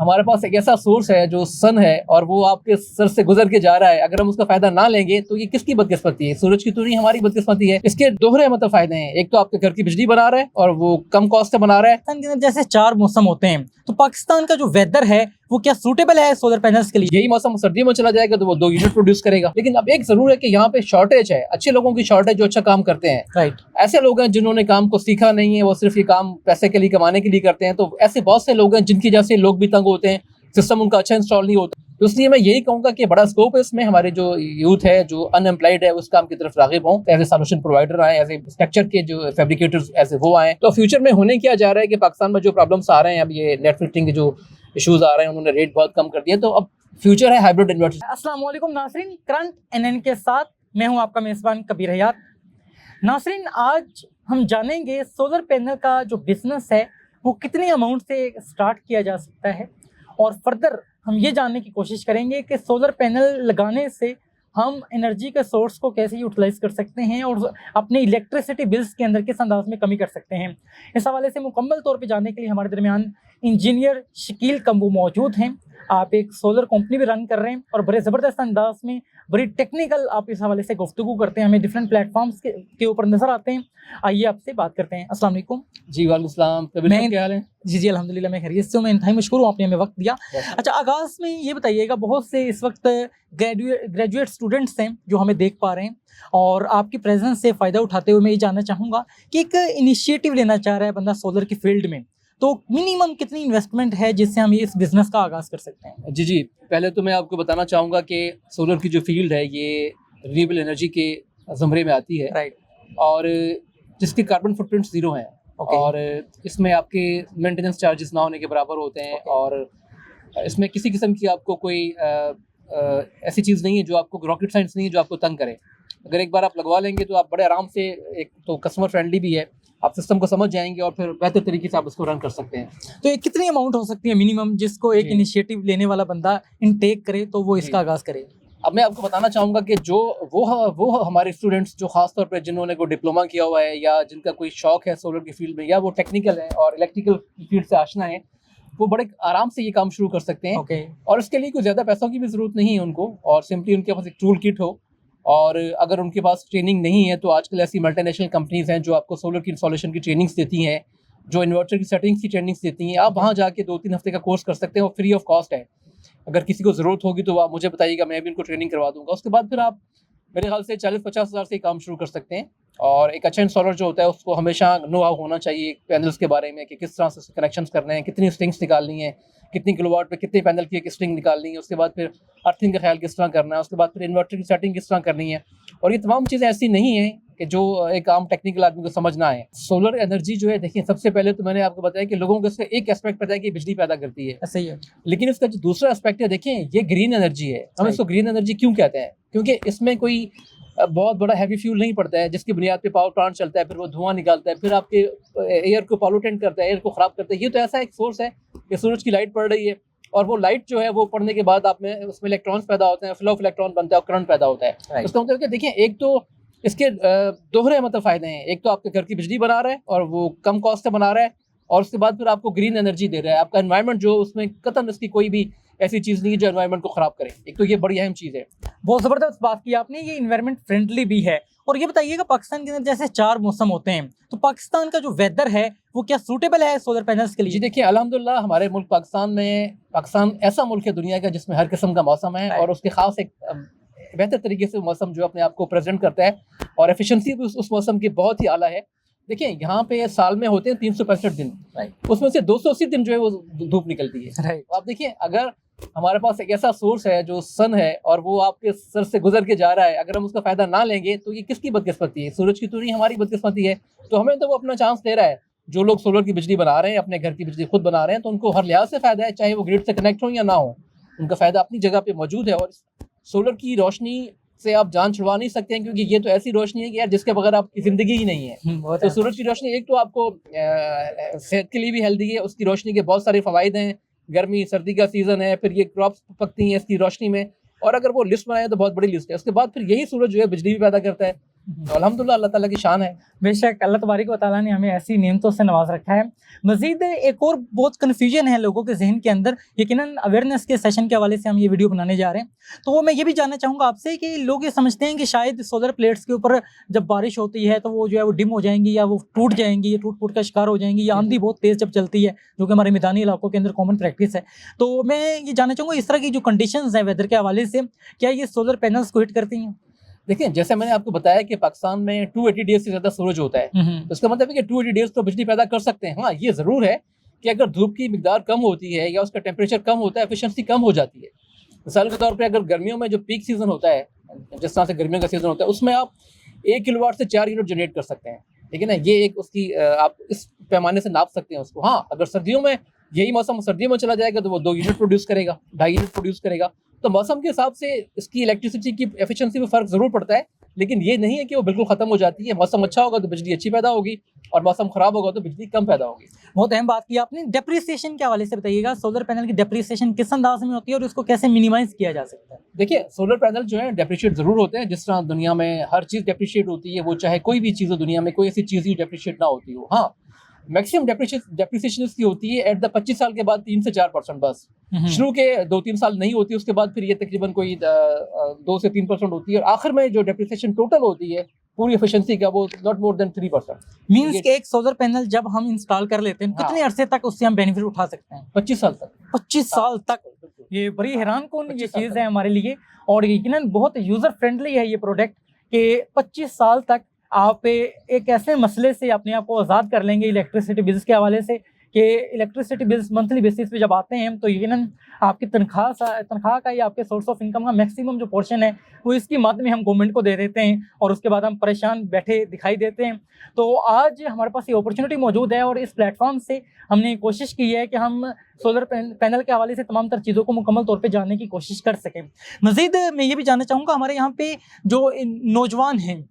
हमारे पास एक ऐसा सोर्स है जो सन है और वो आपके सर से गुजर के जा रहा है, अगर हम उसका फायदा ना लेंगे तो ये किसकी बदकिस्मती है? सूरज की तो नहीं, हमारी बदकिस्मती है। इसके दोहरे मतलब फायदे हैं, एक तो आपके घर की बिजली बना रहा है और वो कम कॉस्ट से बना रहा है। पाकिस्तान के अंदर जैसे 4 मौसम होते हैं, तो पाकिस्तान का जो वेदर है वो क्या सूटेबल है सोलर पैनल्स के लिए? यही मौसम सर्दियों में चला जाएगा तो वो 2 यूनिट प्रोड्यूस करेगा। लेकिन अब एक जरूर है कि यहाँ पे शॉर्टेज है, अच्छे लोगों की शॉर्टेज जो अच्छा काम करते हैं। राइट। ऐसे लोग हैं जिन्होंने काम को सीखा नहीं है, वो सिर्फ ये काम पैसे के लिए कमाने के लिए करते हैं। तो ऐसे बहुत से लोग हैं जिनकी जैसे लोग भी तंग होते हैं, सिस्टम उनका अच्छा इंस्टॉल नहीं होता। तो इसलिए मैं यही कहूंगा कि बड़ा स्कोप है इसमें। हमारे जो यूथ है जो अनएम्प्लॉयड है उस काम की तरफ रागिब हों, एज ए सॉल्यूशन प्रोवाइडर आए, एज ए स्ट्रक्चर के जो फैब्रिकेटर्स ऐसे वो आए। तो फ्यूचर में होने क्या जा रहा है कि पाकिस्तान में जो प्रॉब्लम्स आ रहे हैं, अब ये नेट फिल्टरिंग के जो इशूज आ रहे हैं, उन्होंने रेट बहुत कम कर दिया। तो अब फ्यूचर है हाइब्रिड इन्वर्टर। अस्सलाम वालेकुम नाज़रीन, करंट एनएन के साथ मैं हूं आपका मेज़बान कबीर हयात। नाज़रीन, आज हम जानेंगे सोलर पैनल का जो बिज़नेस है वो कितनी अमाउंट से स्टार्ट किया जा सकता है, और फर्दर हम ये जानने की कोशिश करेंगे कि सोलर पैनल लगाने से हम एनर्जी के सोर्स को कैसे यूटिलाइज़ कर सकते हैं और अपने इलेक्ट्रिसिटी बिल्स के अंदर किस अंदाज में कमी कर सकते हैं। इस हवाले से मुकम्मल तौर पे जानने के लिए हमारे दरमियान इंजीनियर शकील कम्बू मौजूद हैं। आप एक सोलर कंपनी भी रन कर रहे हैं और बड़े ज़बरदस्त अंदाज में बड़ी टेक्निकल आप इस हवाले से गुफ्तगू करते हैं, हमें डिफरेंट प्लेटफॉर्म्स के ऊपर नज़र आते हैं। आइए आपसे बात करते हैं। अस्सलाम वालेकुम। जी वालेकुम सलाम, क्या हाल है? जी अल्हम्दुलिल्लाह मैं खैरियत से हूँ। मैं इंतहाई मशकूर हूँ, आपने हमें वक्त दिया। अच्छा, आगाज़ में ये बताइएगा, बहुत से इस वक्त ग्रेजुएट स्टूडेंट्स हैं जो हमें देख पा रहे हैं और आपकी प्रेजेंस से फ़ायदा उठाते हुए मैं ये जानना चाहूँगा कि एक इनिशिएटिव लेना चाह रहा है बंदा सोलर की फील्ड में, तो मिनिमम कितनी इन्वेस्टमेंट है जिससे हम इस बिज़नेस का आगाज़ कर सकते हैं? जी, पहले तो मैं आपको बताना चाहूँगा कि सोलर की जो फील्ड है ये रिन्यूएबल एनर्जी के ज़मरे में आती है। राइट। और जिसके कार्बन फुटप्रिंट ज़ीरो हैं। और इसमें आपके मेंटेनेंस चार्जेस ना होने के बराबर होते हैं। और इसमें किसी किस्म की आपको कोई ऐसी चीज़ नहीं है जो आपको, रॉकेट साइंस नहीं है जो आपको तंग करे। अगर एक बार आप लगवा लेंगे तो आप बड़े आराम से, एक तो कस्टमर फ्रेंडली भी है, आप सिस्टम को समझ जाएंगे और फिर बेहतर तरीके से आप उसको रन कर सकते हैं। तो ये कितनी अमाउंट हो सकती है मिनिमम जिसको एक इनिशिएटिव लेने वाला बंदा इनटेक करे तो वो इसका आगाज़ करे? अब मैं आपको बताना चाहूँगा कि जो वो हमारे स्टूडेंट्स जो ख़ास तौर पे जिन्होंने कोई डिप्लोमा किया हुआ है या जिनका कोई शौक है सोलर की फील्ड में, या वो टेक्निकल है और इलेक्ट्रिकल फील्ड से आशना है, वो बड़े आराम से ये काम शुरू कर सकते हैं। और इसके लिए कोई ज़्यादा पैसों की भी ज़रूरत नहीं है उनको, और सिंपली उनके पास एक टूल किट हो। और अगर उनके पास ट्रेनिंग नहीं है तो आजकल ऐसी मल्टीनेशनल कंपनीज़ हैं जो आपको सोलर की इंस्टॉलेशन की ट्रेनिंग्स देती हैं, जो इन्वर्टर की सेटिंग्स की ट्रेनिंग्स देती हैं। आप वहाँ जाके 2-3 हफ्ते का कोर्स कर सकते हैं और फ्री ऑफ कॉस्ट है। अगर किसी को ज़रूरत होगी तो आप मुझे बताइएगा, मैं भी उनको ट्रेनिंग करवा दूंगा। उसके बाद फिर आप मेरे ख्याल से 40-50 हज़ार से काम शुरू कर सकते हैं। और एक अच्छा इंस्टॉलर जो होता है उसको हमेशा नो हाउ होना चाहिए पैनल्स के बारे में, कि किस तरह से कनेक्शंस करने हैं, कितनी स्ट्रिंग्स निकालनी है, कितनी किलोवाट पे कितने पैनल की एक स्ट्रिंग निकालनी है, उसके बाद फिर अर्थिंग का ख्याल किस तरह करना है, उसके बाद फिर इन्वर्टर की सेटिंग किस तरह करनी है। और ये तमाम चीज़ें ऐसी नहीं है कि जो एक आम टेक्निकल आदमी को समझ ना आए। सोलर एनर्जी जो है, देखिए, सबसे पहले तो मैंने आपको बताया कि लोगों को इसका एक एस्पेक्ट पता है कि बिजली पैदा करती है, सही है। लेकिन इसका जो दूसरा एस्पेक्ट है, देखिए, ये ग्रीन एनर्जी है। हम इसको ग्रीन एनर्जी क्यों कहते हैं? क्योंकि इसमें कोई बहुत बड़ा हैवी फ्यूल नहीं पड़ता है जिसकी बुनियाद पे पावर प्लांट चलता है, फिर वो धुआं निकालता है, फिर आपके एयर को पॉल्यूटेंट करता है, एयर को ख़राब करता है। ये तो ऐसा एक सोर्स है कि सूरज की लाइट पड़ रही है और वो लाइट जो है वो पड़ने के बाद आप में उसमें इलेक्ट्रॉन्स पैदा होते हैं, फ्लो ऑफ इलेक्ट्रॉन बनता है और करंट पैदा होता है। उसका मतलब कि देखिए, एक तो इसके दोहरे मतलब फ़ायदे हैं। एक तो आपके घर की बिजली बना रहा है और वो कम कॉस्ट से बना रहा है, और उसके बाद फिर आपको ग्रीन एनर्जी दे रहा है। आपका एनवायरनमेंट जो, उसमें कतई इसकी कोई भी ऐसी चीज़ नहीं है जो एनवायरनमेंट को ख़राब करे। एक तो ये बड़ी अहम चीज़ है। बहुत ज़बरदस्त बात की आपने, ये इन्वायरमेंट फ्रेंडली भी है। और ये बताइएगा, पाकिस्तान के अंदर जैसे 4 मौसम होते हैं, तो पाकिस्तान का जो वेदर है वो क्या सूटेबल है सोलर पैनल्स के लिए? जी देखिए, अल्हम्दुलिल्लाह हमारे मुल्क पाकिस्तान ऐसा मुल्क है दुनिया का जिसमें हर किस्म का मौसम है, और उसके ख़ास एक बेहतर तरीके से मौसम जो अपने आप को प्रेजेंट करता है, और एफिशिएंसी भी उस मौसम की बहुत ही आला है। देखिए, यहाँ पे साल में होते हैं 365 दिन, उसमें से 280 दिन जो है वो धूप निकलती है। आप देखिए, अगर हमारे पास एक ऐसा सोर्स है जो सन है और वो आपके सर से गुजर के जा रहा है, अगर हम उसका फायदा ना लेंगे तो ये किसकी बदकिस्मती है? सूरज की तो नहीं, हमारी बदकिस्मती है। तो हमें तो वो अपना चांस दे रहा है। जो लोग सोलर की बिजली बना रहे हैं, अपने घर की बिजली खुद बना रहे हैं, तो उनको हर लिहाज से फायदा है, चाहे वो ग्रिड से कनेक्ट हो या ना हो, उनका फायदा अपनी जगह पे मौजूद है। और सोलर की रोशनी से आप जान छुड़वा नहीं सकते हैं, क्योंकि ये तो ऐसी रोशनी है कि यार जिसके बगैर आपकी जिंदगी ही नहीं है। तो सूरज की रोशनी एक तो आपको सेहत के लिए भी हेल्दी है, उसकी रोशनी के बहुत सारे फ़वाइद हैं। गर्मी सर्दी का सीज़न है, फिर ये क्रॉप्स पकती हैं इसकी रोशनी में, और अगर वो लिस्ट बनाए तो बहुत बड़ी लिस्ट है। उसके बाद फिर यही सूरज जो है बिजली भी पैदा करता है। तो अल्हम्दुलिल्लाह अल्लाह ताला की शान है। बेशक अल्लाह तबारक व तआला ने हमें ऐसी नेमतों से नवाज रखा है। मज़ीद एक और बहुत कन्फ्यूजन है लोगों के ज़हन के अंदर, यकीनन अवेयरनेस के सेशन के हवाले से हम ये वीडियो बनाने जा रहे हैं। तो मैं ये भी जानना चाहूँगा आपसे कि लोग ये समझते हैं कि शायद सोलर प्लेट्स के ऊपर जब बारिश होती है तो वो जो है वो डिम हो जाएंगी या वो टूट जाएंगी या टूट-फूट का शिकार हो जाएंगी या आंधी बहुत तेज़ जब चलती है, जो कि हमारे मैदानी इलाकों के अंदर कॉमन प्रैक्टिस है। तो मैं ये जानना चाहूँगा इस तरह की जो कंडीशंस हैं वेदर के हवाले से, क्या ये सोलर पैनल्स को हिट करती हैं? देखिए, जैसे मैंने आपको बताया कि पाकिस्तान में 280 डेज़ से ज़्यादा सूरज होता है। तो इसका मतलब है कि 280 डेज़ तो बिजली पैदा कर सकते हैं। हाँ, ये ज़रूर है कि अगर धूप की मिकदार कम होती है या उसका टेम्परेचर कम होता है, एफिशिएंसी कम हो जाती है। मिसाल के तौर पे अगर गर्मियों में जो पीक सीज़न होता है, जिस तरह से गर्मियों का सीज़न होता है, उसमें आप 1 किलोवाट से 4 यूनिट जनरेट कर सकते हैं। ठीक है ना? ये एक उसकी आप इस पैमाने से नाप सकते हैं उसको। हाँ, अगर सर्दियों में यही मौसम सर्दियों में चला जाएगा तो वो 2 यूनिट प्रोड्यूस करेगा, 2.5 यूनिट प्रोड्यूस करेगा। तो मौसम के हिसाब से इसकी इलेक्ट्रिसिटी की एफिशिएंसी में फ़र्क ज़रूर पड़ता है, लेकिन ये नहीं है कि वो बिल्कुल ख़त्म हो जाती है। मौसम अच्छा होगा तो बिजली अच्छी पैदा होगी और मौसम ख़राब होगा तो बिजली कम पैदा होगी। बहुत अहम बात की आपने। डेप्रिसिएशन के हवाले से बताइएगा, सोलर पैनल की डेप्रिसिएशन किस अंदाज में होती है और इसको कैसे मिनिमाइज किया जा सकता है? देखिए, सोलर पैनल जो है डेप्रिशिएट ज़रूर होते हैं, जिस तरह दुनिया में हर चीज़ डेप्रिशिएट होती है, वो चाहे कोई भी चीज़ हो दुनिया में, कोई ऐसी चीज़ ही डेप्रिशिएट ना होती हो। हाँ, मैक्सिमम डेप्रिसिएशन इसकी होती है एट द 25 साल के बाद 3 से 4% बस। शुरू के 2-3 साल नहीं होती, उसके बाद फिर ये तकरीबन कोई 2 से 3% होती है और आखिर में जो डेप्रिसिएशन टोटल होती है पूरी एफिशिएंसी का, वो नॉट मोर देन 3%। मींस कि एक सोलर पैनल जब हम इंस्टॉल कर लेते हैं कितने अरसे तक उससे हम बेनिफिट उठा सकते हैं? 25 साल तक। 25 साल तक। ये बड़ी हैरानकुन ये चीज़ है हमारे लिए और यकीनन बहुत यूज़र फ्रेंडली है ये प्रोडक्ट कि 25 साल तक आप एक ऐसे मसले से अपने आप को आज़ाद कर लेंगे इलेक्ट्रिसिटी बिल्स के हवाले से कि इलेक्ट्रिसिटी बिल्स मंथली बेसिस पे जब आते हैं तो यकीनन आपकी तनख्वाह का या आपके सोर्स ऑफ इनकम का मैक्सिमम जो पोर्शन है वो इसकी मद में हम गवर्नमेंट को दे देते हैं और उसके बाद हम परेशान बैठे दिखाई देते हैं। तो आज हमारे पास ये अपॉर्चुनिटी मौजूद है और इस प्लेटफॉर्म से हमने कोशिश की है कि हम सोलर पैनल के हवाले से तमाम तर चीज़ों को मुकम्मल तौर पे जानने की कोशिश कर सकें। मज़ीद मैं ये भी जानना चाहूँगा, हमारे यहाँ पे जो नौजवान हैं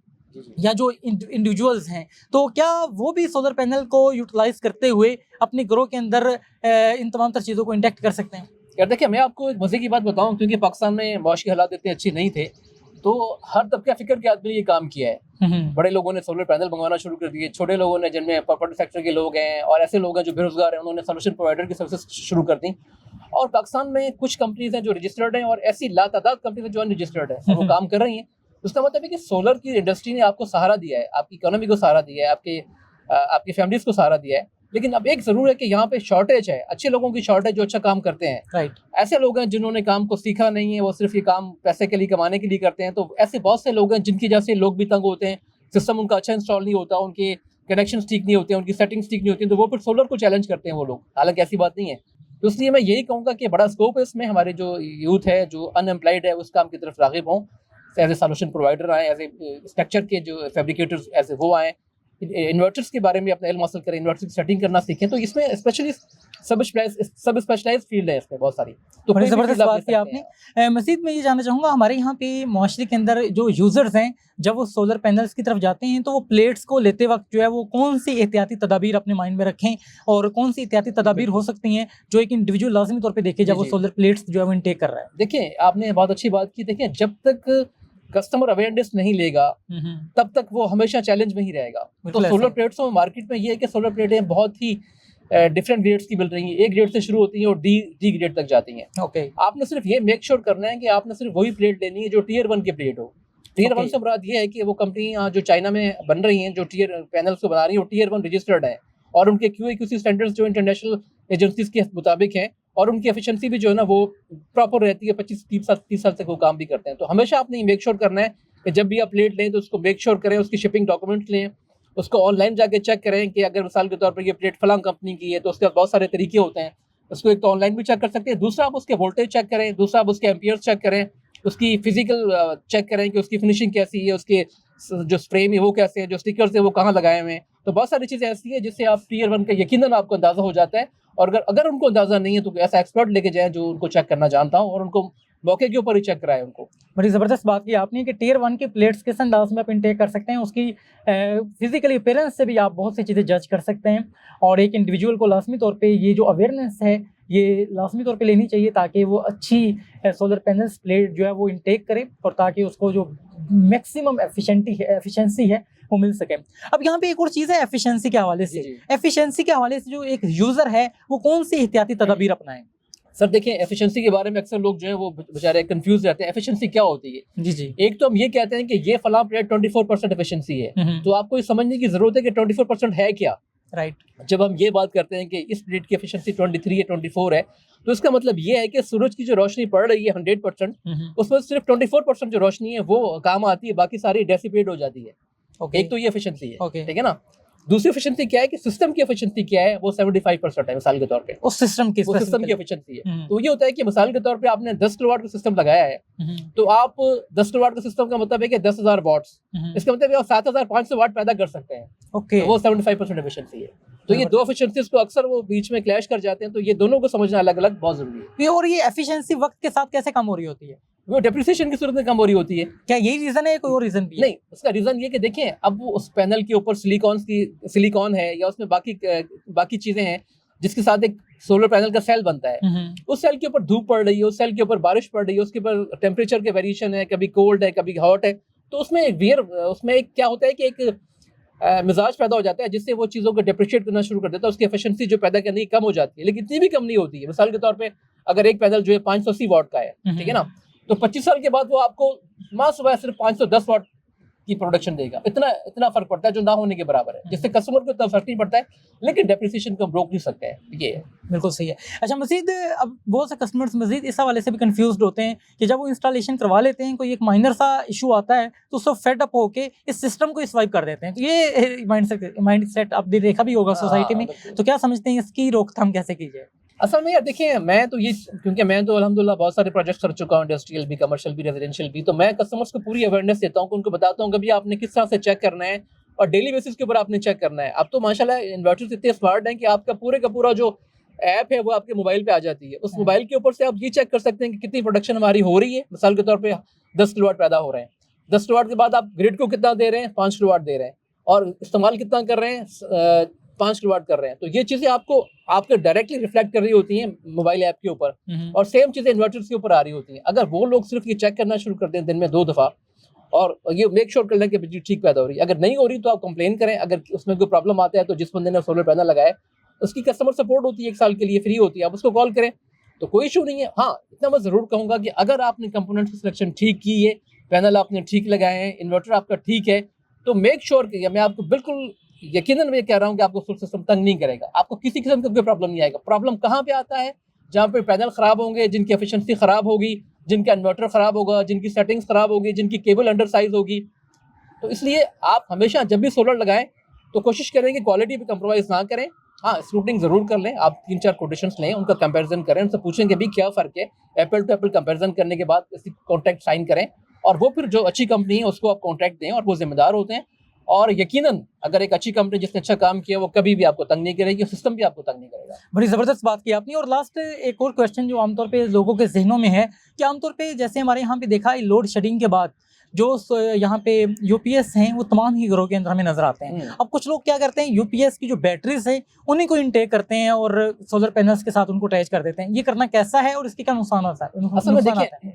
या जो इंडिविजुअल्स हैं, तो क्या वो भी सोलर पैनल को यूटिलाइज करते हुए अपने घरों के अंदर इन तमाम तर चीज़ों को इंडेक्ट कर सकते हैं? यार देखिए, मैं आपको एक मज़े की बात बताऊं, क्योंकि पाकिस्तान में माशी हालात इतने अच्छे नहीं थे, तो हर तबके फ़िक्र के आदमी ने ये काम किया है। बड़े लोगों ने सोलर पैनल मंगवाना शुरू कर दिए, छोटे लोगों ने जिनमें प्रॉपर्टी सेक्टर के लोग हैं और ऐसे लोग हैं जो बेरोजगार हैं, उन्होंने सोल्यूशन प्रोवाइडर की सर्विसेज शुरू कर दी। और पाकिस्तान में कुछ कंपनीज हैं जो रजिस्टर्ड हैं और ऐसी लातादाद कंपनीज जो अनरजिस्टर्ड है, वो काम कर रही हैं। उसका मतलब है कि सोलर की इंडस्ट्री ने आपको सहारा दिया है, आपकी इकोनॉमी को सहारा दिया है, आपकी फैमिलीज को सहारा दिया है। लेकिन अब एक ज़रूर है कि यहाँ पे शॉर्टेज है, अच्छे लोगों की शॉर्टेज जो अच्छा काम करते हैं। राइट। ऐसे लोग हैं जिन्होंने काम को सीखा नहीं है, वो सिर्फ ये काम पैसे के लिए कमाने के लिए करते हैं। तो ऐसे बहुत से लोग हैं जिनकी जैसे लोग भी तंग होते हैं, सिस्टम उनका अच्छा इंस्टॉल नहीं होता, उनके कनेक्शंस ठीक नहीं होते हैं, उनकी सेटिंग्स ठीक नहीं होती हैं, तो वो फिर सोलर को चैलेंज करते हैं वो लोग। हालांकि ऐसी बात नहीं है। तो इसलिए मैं यही कहूँगा कि बड़ा स्कोप है इसमें, हमारे जो यूथ है जो अनएम्प्लॉयड है उस काम की तरफ राग़िब हों, एज ए सोल्यूशन प्रोवाइडर आए, एज ए स्ट्रक्चर के जो फैब्रिकेटर्स एज ए वो आएँ, इन्वर्टर्स के बारे में अपना इल्म हासिल करें, इन्वर्टर्स की सेटिंग करना सीखें। तो इसमें स्पेशली सब स्पेशलाइज्ड फील्ड है इसमें बहुत सारी। तो बड़ी ज़बरदस्त बात की आपने। मज़ीद मैं ये जानना चाहूँगा, हमारे यहाँ पे माशरे के अंदर जो यूज़र्स हैं जब वो सोलर पैनल्स की तरफ जाते हैं तो वो प्लेट्स को लेते वक्त जो है वो कौन सी एहतियाती तदाबीर अपने माइंड में रखें और कौन सी एहतियाती तदाबीर हो सकती हैं जो एक इंडिविजुअल लाजमी तौर पर देखे जब वो सोलर प्लेट्स जो है वो इनटेक कर रहा है? देखिए, आपने बहुत अच्छी बात की। देखिए, जब तक कस्टमर अवेयरनेस नहीं लेगा तब तक वो हमेशा चैलेंज में ही रहेगा। तो सोलर प्लेट्स में मार्केट में ये है कि सोलर प्लेटें बहुत ही डिफरेंट ग्रेड्स की मिल रही हैं। ए ग्रेड से शुरू होती हैं और डी ग्रेड तक जाती हैं। ओके। आपने सिर्फ ये मेक श्योर करना है कि आपने सिर्फ वही प्लेट लेनी है जो टियर 1 की प्लेट हो। टियर 1 से मुराद ये है कि वो कंपनी जो चाइना में बन रही हैं, जो टियर पैनल्स को बना रही हैं, वो टियर 1 रजिस्टर्ड है और उनके QA/QC स्टैंडर्ड्स जो इंटरनेशनल एजेंसीज के मुताबिक हैं और उनकी एफिशिएंसी भी जो है ना वो प्रॉपर रहती है। 25-30 साल तक वो काम भी करते हैं। तो हमेशा आपने मेक श्योर करना है कि जब भी आप प्लेट लें तो उसको मेक श्योर करें, उसकी शिपिंग डॉक्यूमेंट्स लें, उसको ऑनलाइन जाके चेक करें कि अगर मिसाल के तौर पर ये प्लेट फलां कंपनी की है तो उसके बहुत सारे तरीके होते हैं। उसको एक तो ऑनलाइन भी चेक कर सकते हैं, दूसरा आप उसके वोल्टेज चेक करें, दूसरा आप उसके एम्पियर्स चेक करें, उसकी फिजिकल चेक करें कि उसकी फिनिशिंग कैसी है, उसके जो स्प्रे में वो कैसे है, जो स्टिकर्स है वो कहाँ लगाए हुए हैं। तो बहुत सारी चीज़ें ऐसी है जिससे आप टियर 1 का यकीनन आपको अंदाज़ा हो जाता है। और अगर उनको अंदाज़ा नहीं है तो ऐसा एक्सपर्ट लेके जाएं जो उनको चेक करना जानता हो और उनको मौके के ऊपर ही चेक कराएं उनको। बड़ी ज़बरदस्त बात की आपने कि टियर 1 की प्लेट्स किस अंदाज में आप इनटेक कर सकते हैं, उसकी फिजिकली अपीयरेंस से भी आप बहुत सी चीज़ें जज कर सकते हैं। और एक इंडिविजुअल को लाजमी तौर पे ये जो अवेयरनेस है ये लाजमी तौर पे लेनी चाहिए ताकि वो अच्छी सोलर पैनल्स प्लेट जो है वो इनटेक करे और ताकि उसको जो मैक्सिमम एफिशिएंसी है वो मिल सके। अब यहाँ पे एक और चीज़ है एफिशिएंसी के हवाले से, एफिशिएंसी के हवाले से जो एक यूज़र है वो कौन सी एहतियाती तदाबीर अपनाएं? सर देखिए, एफिशिएंसी के बारे में अक्सर लोग जो है वो बेचारे कंफ्यूज रहते हैं। एफिशिएंसी क्या होती है? जी जी। एक तो हम ये कहते हैं कि ये फलां प्लेट 24% एफिशिएंसी है, तो आपको ये समझने की जरूरत है कि 24% है क्या। राइट। जब हम ये बात करते हैं कि इस प्लेट की एफिशिएंसी 23 है, 24 है, तो इसका मतलब ये है कि सूरज की जो रोशनी पड़ रही है 100%, उसमें सिर्फ 24% जो रोशनी है वो काम आती है, बाकी सारी डेसिपेट हो जाती है। एक तो ये एफिशिएंसी है, ठीक है ना। दूसरी एफिशिएंसी क्या है कि सिस्टम की एफिशिएंसी क्या है, वो 75% है मिसाल के तौर पे। उस सिस्टम की एफिशिएंसी है। तो ये होता है कि मिसाल के तौर पे आपने 10 किलोवाट का सिस्टम लगाया है, तो आप 10 किलोवाट का सिस्टम का मतलब है कि 10,000 वाट्स, इसका मतलब है आप 7,500 वाट पैदा कर सकते हैं। तो वो 75% एफिशिएंसी है। तो ये दो एफिशिएंसीज को अक्सर वो बीच में क्लैश कर जाते हैं, तो ये दोनों को समझना अलग अलग बहुत जरूरी है। और ये एफिशिएंसी वक्त के साथ कैसे कम हो रही होती है? वो डेप्रिसिएशन की सूरत में कम हो रही होती है। क्या यही रीजन है, कोई और रीजन भी है? नहीं, उसका रीजन ये कि देखें, अब वो उस पैनल के ऊपर सिलिकॉन है या उसमें बाकी चीजें हैं जिसके साथ एक सोलर पैनल का सेल बनता है। उस सेल के ऊपर धूप पड़ रही है, उस सेल के ऊपर बारिश पड़ रही है, उसके ऊपर टेम्परेचर के वेरिएशन है, कभी कोल्ड है कभी हॉट है, तो उसमें एक क्या होता है कि एक मिजाज पैदा हो जाता है जिससे वो चीज़ों को डिप्रिशिएट करना शुरू कर देता है। उसकी एफिशिएंसी जो पैदा करने की कम हो जाती है, लेकिन इतनी भी कम नहीं होती है। मिसाल के तौर पे अगर एक पैनल जो है 580 वाट का है, ठीक है ना, तो 25 साल के बाद वो आपको सुबह सिर्फ 510 वाट की प्रोडक्शन देगा। इतना फर्क पड़ता है जो ना होने के बराबर है, जिससे कस्टमर को इतना फर्क नहीं पड़ता है, लेकिन डेप्रिसिएशन को रोक नहीं सकते हैं। ये है। बिल्कुल सही है। अच्छा मजीद, अब बहुत से कस्टमर्स मजीद इस हवाले से भी कंफ्यूज्ड होते हैं कि जब वो इंस्टॉलेशन करवा लेते हैं, कोई एक माइनर सा इशू आता है तो उसको फेड अप होके इस सिस्टम को स्वाइप कर देते हैं। तो ये माइंडसेट आपने देखा भी होगा सोसाइटी में, तो क्या समझते हैं इसकी रोकथाम कैसे की जाए? असल में यार देखिए, क्योंकि मैं तो अल्हम्दुलिल्लाह बहुत सारे प्रोजेक्ट्स कर चुका हूँ, इंडस्ट्रियल भी, कमर्शियल भी, रेजिडेंशियल भी, तो मैं कस्टमर्स को पूरी अवेयरनेस देता हूँ, उनको बताता हूँ कि भैया आपने किस तरह से चेक करना है और डेली बेसिस के ऊपर आपने चेक करना है। अब तो माशाल्लाह इन्वर्टर्स इतने स्मार्ट हैं कि आपका पूरे का पूरा जो ऐप है वो आपके मोबाइल पे आ जाती है। उस मोबाइल के ऊपर से आप ये चेक कर सकते हैं कि कितनी प्रोडक्शन हमारी हो रही है। मिसाल के तौर पर 10 किलोवाट पैदा हो रहे हैं, 10 किलोवाट के बाद आप ग्रिड को कितना दे रहे हैं, 5 किलोवाट दे रहे हैं, और इस्तेमाल कितना कर रहे हैं, 5 किलोवाट कर रहे हैं। तो ये चीजें आपके डायरेक्टली रिफ्लेक्ट कर रही होती हैं मोबाइल ऐप के ऊपर, और सेम चीजें इन्वर्टर्स के ऊपर आ रही होती हैं। अगर वो लोग सिर्फ ये चेक करना शुरू कर दें दिन में 2 दफा, और ये मेक श्योर कर लें कि बिजली ठीक पैदा हो रही है। अगर नहीं हो रही तो आप कंप्लेन करें। अगर उसमें कोई प्रॉब्लम आता है तो जिस बंदे ने सोलर पैनल लगाया उसकी कस्टमर सपोर्ट होती है, 1 साल के लिए फ्री होती है, आप उसको कॉल करें तो कोई इशू नहीं है। हाँ, इतना मैं जरूर कहूँगा कि अगर आपने कंपोनेंट की सिलेक्शन ठीक की है, पैनल आपने ठीक लगाए हैं, इन्वर्टर आपका ठीक है, तो मेक श्योर कि मैं आपको बिल्कुल यकीनन मैं कह रहा हूँ कि आपको सोलर सिस्टम तंग नहीं करेगा, आपको किसी किस्म का कोई प्रॉब्लम नहीं आएगा। प्रॉब्लम कहाँ पे आता है? जहाँ पे पैनल खराब होंगे, जिनकी एफिशिएंसी खराब होगी, जिनका इन्वर्टर खराब होगा, जिनकी सेटिंग्स खराब होगी, जिनकी केबल अंडर साइज होगी। तो इसलिए आप हमेशा जब भी सोलर लगाएं तो कोशिश करें कि क्वालिटी पे कंप्रोमाइज ना करें। हाँ, स्क्रूटनिंग जरूर कर लें, आप 3-4 कोटेशंस लें, उनका कंपैरिजन करें, उनसे पूछें कि भाई क्या फ़र्क है। एप्पल टू एप्पल कंपैरिजन करने के बाद इसकी कॉन्ट्रैक्ट साइन करें, और वो फिर जो अच्छी कंपनी है उसको आप कॉन्ट्रैक्ट दें, और वो जिम्मेदार होते हैं। और यकीनन अगर एक अच्छी कंपनी जिसने अच्छा काम किया वो कभी भी आपको तंग नहीं करेगी, सिस्टम भी आपको तंग नहीं करेगा। बड़ी ज़बरदस्त बात की आपने। और लास्ट एक और क्वेश्चन जो आमतौर पे लोगों के जहनों में है कि आमतौर पे जैसे हमारे यहाँ पे देखा है लोड शेडिंग के बाद जो यहाँ पे यूपीएस हैं वो तमाम ही घरों के अंदर हमें नजर आते हैं। अब कुछ लोग क्या करते हैं, यूपीएस की जो बैटरीज है उन्हीं को इनटेक करते हैं और सोलर पैनल्स के साथ उनको अटैच कर देते हैं। ये करना कैसा है और इसके क्या नुकसान होता है? असल में देखिए,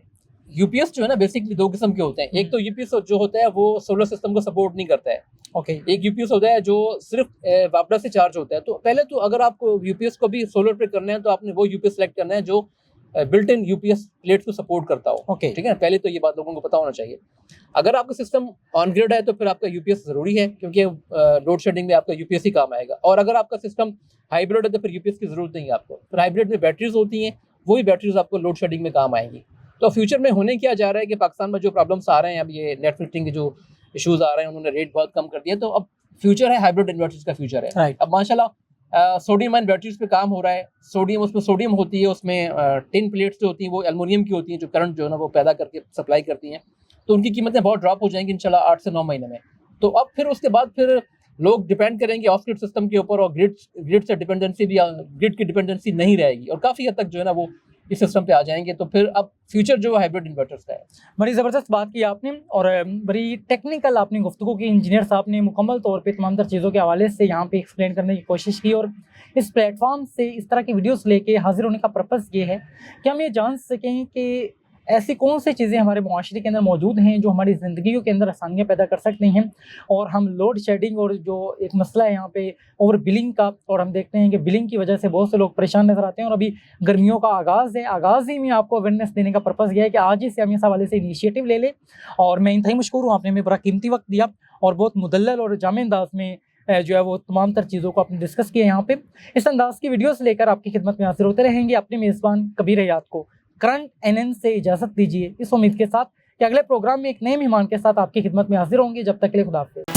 यूपीएस जो है ना बेसिकली 2 किस्म के होते हैं। एक तो यूपीएस जो होता है वो सोलर सिस्टम को सपोर्ट नहीं करता है। ओके। एक यूपीएस होता है जो सिर्फ वापडा से चार्ज होता है। तो पहले तो अगर आपको यूपीएस को भी सोलर पे करना है तो आपने वो यूपीएस सेलेक्ट करना है जो बिल्ट इन यूपीएस प्लेट को सपोर्ट करता हो। ओके, ठीक है, पहले तो ये बात लोगों को पता होना चाहिए। अगर आपका सिस्टम ऑन ग्रिड है तो फिर आपका यूपीएस जरूरी है, क्योंकि लोड शेडिंग में आपका यूपीएस ही काम आएगा। और अगर आपका सिस्टम हाइब्रिड है तो फिर यूपीएस की जरूरत नहीं है आपको। फिर हाइब्रिड में बैटरीज होती हैं, वही बैटरीज आपको लोड शेडिंग में काम आएंगी। तो फ्यूचर में होने क्या जा रहा है कि पाकिस्तान में जो प्रॉब्लम्स आ रहे हैं, अब ये नेट फिल्टरिंग के जो इशूज आ रहे हैं, उन्होंने रेट बहुत कम कर दिया। तो अब फ्यूचर है हाइब्रिड इन्वर्टर्स का फ्यूचर है। अब माशाल्लाह सोडियम आयन बैटरीज पे काम हो रहा है। उसमें सोडियम होती है, उसमें टिन प्लेट्स जो होती हैं वो एल्युमिनियम की होती हैं, जो करंट जो है ना वो पैदा करके सप्लाई करती हैं। तो उनकी कीमतें बहुत ड्रॉप हो जाएंगी इंशाल्लाह 8 से 9 महीने में। तो अब फिर उसके बाद फिर लोग डिपेंड करेंगे ऑफ ग्रिड सिस्टम के ऊपर, और ग्रिड से डिपेंडेंसी भी, ग्रिड की डिपेंडेंसी नहीं रहेगी, और काफ़ी हद तक जो है ना वो इस सिस्टम पे आ जाएंगे। तो फिर अब फ्यूचर जो हाइब्रिड इन्वर्टर्स का है। बड़ी ज़बरदस्त बात की आपने, और बड़ी टेक्निकल आपने गुफ्तगू की। इंजीनियर साहब ने मुकम्मल तौर पे तमाम तर चीज़ों के हवाले से यहाँ पे एक्सप्लेन करने की कोशिश की। और इस प्लेटफॉर्म से इस तरह की वीडियोस लेके हाजिर होने का पर्पज़ ये है कि हम ये जान सकें कि ऐसी कौन सी चीज़ें हमारे मुआशरे के अंदर मौजूद हैं जो हमारी ज़िंदगियों के अंदर आसानियाँ पैदा कर सकती हैं, और हम लोड शेडिंग और जो एक मसला है यहाँ पे ओवर बिलिंग का, और हम देखते हैं कि बिलिंग की वजह से बहुत से लोग परेशान नज़र आते हैं। और अभी गर्मियों का आगाज़ है, आगाज़ ही में आपको अवेयरनेस देने का पर्पज़ यह है कि आज ही से हम इस हवाले से इनिशिएटिव ले लें। और मैं इंतहाई मशकूर हूँ, आपने हमें बड़ा कीमती वक्त दिया और बहुत मुदल्लल और जामे अंदाज में जो है वो तमाम तर चीज़ों को आपने डिस्कस किया यहाँ पे। इस अंदाज की वीडियोस लेकर आपकी खिदमत में हाजिर होते रहेंगे। अपने मेज़बान कबीर हयात को करंट एनएन से इजाज़त दीजिए, इस उम्मीद के साथ कि अगले प्रोग्राम में एक नए मेहमान के साथ आपकी खिदमत में हाजिर होंगे। जब तक के लिए खुदा हाफ़िज़।